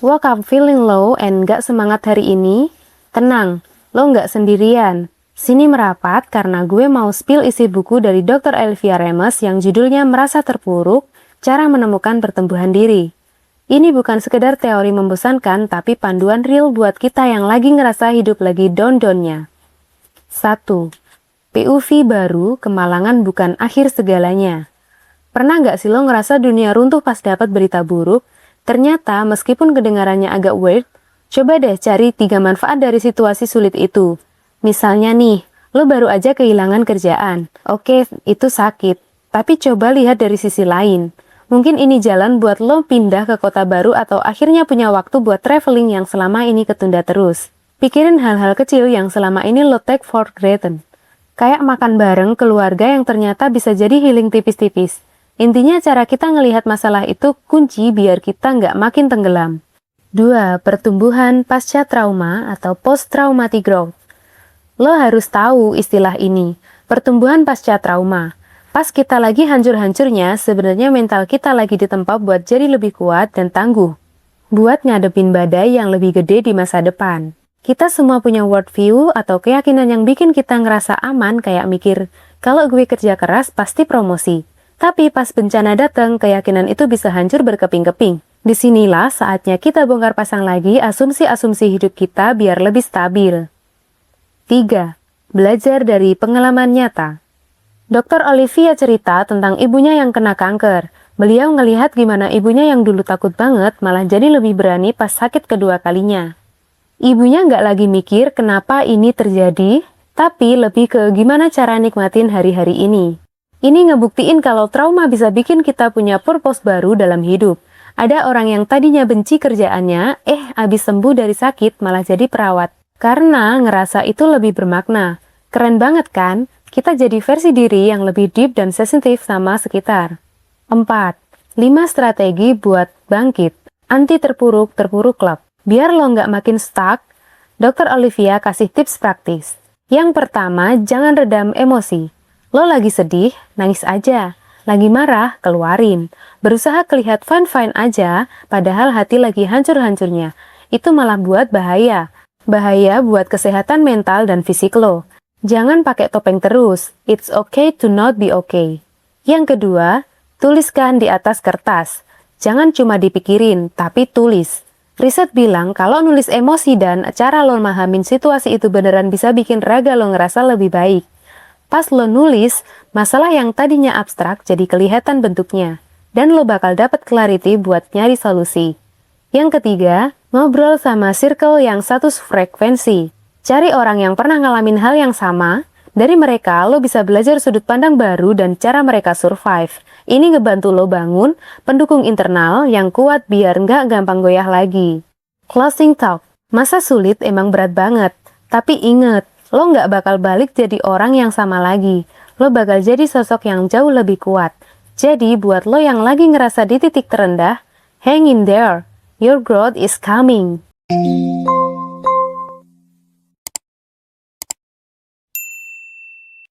Woke up feeling low and gak semangat hari ini? Tenang, lo gak sendirian. Sini merapat karena gue mau spill isi buku dari Dr. Elvia Remes yang judulnya Merasa Terpuruk, Cara Menemukan Pertumbuhan Diri. Ini bukan sekedar teori membosankan, tapi panduan real buat kita yang lagi ngerasa hidup lagi down-downnya. 1. POV baru, kemalangan bukan akhir segalanya. Pernah gak sih lo ngerasa dunia runtuh pas dapat berita buruk? Ternyata meskipun kedengarannya agak weird, coba deh cari 3 manfaat dari situasi sulit itu. Misalnya nih, lo baru aja kehilangan kerjaan. Oke, itu sakit. Tapi coba lihat dari sisi lain. Mungkin ini jalan buat lo pindah ke kota baru atau akhirnya punya waktu buat traveling yang selama ini ketunda terus. Pikirin hal-hal kecil yang selama ini lo take for granted. Kayak makan bareng keluarga yang ternyata bisa jadi healing tipis-tipis. Intinya cara kita ngelihat masalah itu kunci biar kita nggak makin tenggelam. 2. Pertumbuhan pasca trauma atau post-traumatic growth. Lo harus tahu istilah ini, pertumbuhan pasca trauma. Pas kita lagi hancur-hancurnya, sebenarnya mental kita lagi ditempa buat jadi lebih kuat dan tangguh. Buat ngadepin badai yang lebih gede di masa depan. Kita semua punya worldview atau keyakinan yang bikin kita ngerasa aman kayak mikir, kalau gue kerja keras pasti promosi. Tapi pas bencana datang, keyakinan itu bisa hancur berkeping-keping. Disinilah saatnya kita bongkar pasang lagi asumsi-asumsi hidup kita biar lebih stabil. 3. Belajar dari pengalaman nyata. Dr. Olivia cerita tentang ibunya yang kena kanker. Beliau ngelihat gimana ibunya yang dulu takut banget malah jadi lebih berani pas sakit kedua kalinya. Ibunya nggak lagi mikir kenapa ini terjadi, tapi lebih ke gimana cara nikmatin hari-hari ini. Ini ngebuktiin kalau trauma bisa bikin kita punya purpose baru dalam hidup. Ada orang yang tadinya benci kerjaannya, abis sembuh dari sakit malah jadi perawat. Karena ngerasa itu lebih bermakna. Keren banget kan? Kita jadi versi diri yang lebih deep dan sensitif sama sekitar. 4. 5 strategi buat bangkit. Anti terpuruk club. Biar lo nggak makin stuck, Dr. Olivia kasih tips praktis. Yang pertama, jangan redam emosi. Lo lagi sedih, nangis aja. Lagi marah, keluarin. Berusaha kelihatan fine-fine aja, padahal hati lagi hancur-hancurnya. Itu malah buat bahaya. Bahaya buat kesehatan mental dan fisik lo. Jangan pakai topeng terus. It's okay to not be okay. Yang kedua, tuliskan di atas kertas. Jangan cuma dipikirin, tapi tulis. Riset bilang kalau nulis emosi dan cara lo mahamin situasi itu beneran bisa bikin raga lo ngerasa lebih baik. Pas lo nulis, masalah yang tadinya abstrak jadi kelihatan bentuknya. Dan lo bakal dapat clarity buat nyari solusi. Yang ketiga, ngobrol sama circle yang satu frekuensi. Cari orang yang pernah ngalamin hal yang sama. Dari mereka, lo bisa belajar sudut pandang baru dan cara mereka survive. Ini ngebantu lo bangun pendukung internal yang kuat biar nggak gampang goyah lagi. Closing talk. Masa sulit emang berat banget. Tapi inget, lo nggak bakal balik jadi orang yang sama lagi. Lo bakal jadi sosok yang jauh lebih kuat. Jadi buat lo yang lagi ngerasa di titik terendah, hang in there. Your growth is coming.